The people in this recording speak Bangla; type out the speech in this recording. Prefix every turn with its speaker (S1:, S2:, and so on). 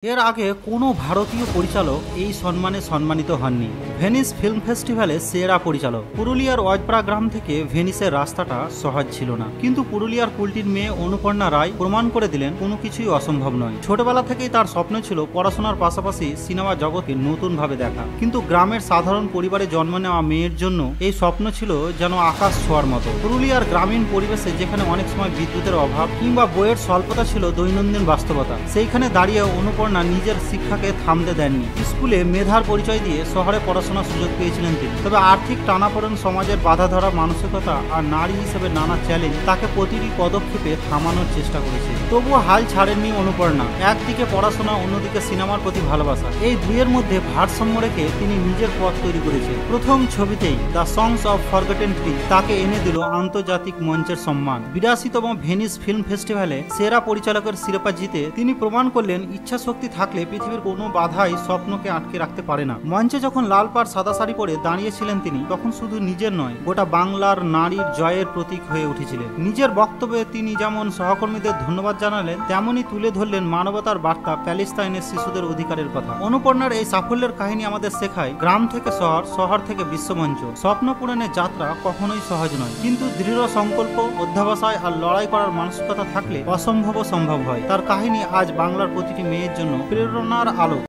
S1: এর আগে কোনো ভারতীয় পরিচালক এই সম্মানে সম্মানিত হননি। ভেনিস ফিল্ম ফেস্টিভ্যালে সেরা পরিচালক। পুরুলিয়ার অজপাড়া গ্রাম থেকে ভেনিসের রাস্তাটা সহজ ছিল না, কিন্তু পুরুলিয়ার কুলটির মেয়ে অনুপর্ণা রায় প্রমাণ করে দিলেন কোনো কিছুই অসম্ভব নয়। ছোটবেলা থেকেই তার স্বপ্ন ছিল পড়াশোনার পাশাপাশি সিনেমা জগৎকে নতুনভাবে দেখা, কিন্তু গ্রামের সাধারণ পরিবারে জন্ম নেওয়া মেয়ের জন্য এই স্বপ্ন ছিল যেন আকাশ ছোঁয়ার মতো। পুরুলিয়ার গ্রামীণ পরিবেশে যেখানে অনেক সময় বিদ্যুতের অভাব কিংবা বইয়ের স্বল্পতা ছিল দৈনন্দিন বাস্তবতা, সেইখানে দাঁড়িয়ে অনুপর্ণা নিজের শিক্ষাকে থামতে দেননি। স্কুলে মেধার পরিচয় দিয়ে শহরে পড়াশোনার সুযোগ পেয়েছিলেন তিনি, তবে আর্থিক টানাপোড়েন, সমাজের বাধা ধরা মানসিকতা আর নারী হিসেবে নানা চ্যালেঞ্জ তাকে প্রতিটি পদক্ষেপে থামানোর চেষ্টা করেছে। তবুও হাল ছাড়েননি অনুপর্ণা। একদিকে পড়াশোনা, অন্যদিকে সিনেমার প্রতি ভালোবাসা, এই দুইয়ের মধ্যে ভারসাম্য রেখে তিনি নিজের পথ তৈরি করেছেন। প্রথম ছবিতেই the songs of forgotten tree তাকে এনে দিল আন্তর্জাতিক মঞ্চের সম্মান। 82তম ভেনিস ফিল্ম ফেস্টিভ্যালে সেরা পরিচালকের শিরোপা জিতে তিনি প্রমাণ করলেন ইচ্ছা শক্তি থাকলে পৃথিবীর কোনো বাধাই স্বপ্নকে আটকে রাখতে পারে না। মঞ্চে যখন লাল পাড় সাদা শাড়ি পরে দাঁড়িয়েছিলেন তিনি, তখন শুধু নিজের নয়, গোটা বাংলার নারীর জয়ের প্রতীক হয়ে উঠেছিলেন। নিজের বক্তব্যে তিনি যেমন সহকর্মীদের ধন্যবাদ জানালেন, তেমনই তুলে ধরলেন মানবতার বার্তা, প্যালেস্তাইনের শিশুদের অধিকারের কথা। অনুপর্ণার এই সাফল্যের কাহিনী আমাদের শেখায়, গ্রাম থেকে শহর, শহর থেকে বিশ্বমঞ্চ, স্বপ্ন পূরণের যাত্রা কখনোই সহজ নয়, কিন্তু দৃঢ় সংকল্প, অধ্যবসায় আর লড়াই করার মানসিকতা থাকলে অসম্ভব সম্ভব হয়। তার কাহিনী আজ বাংলার প্রতিটি মেয়ের জন্য প্রেরণার আলো।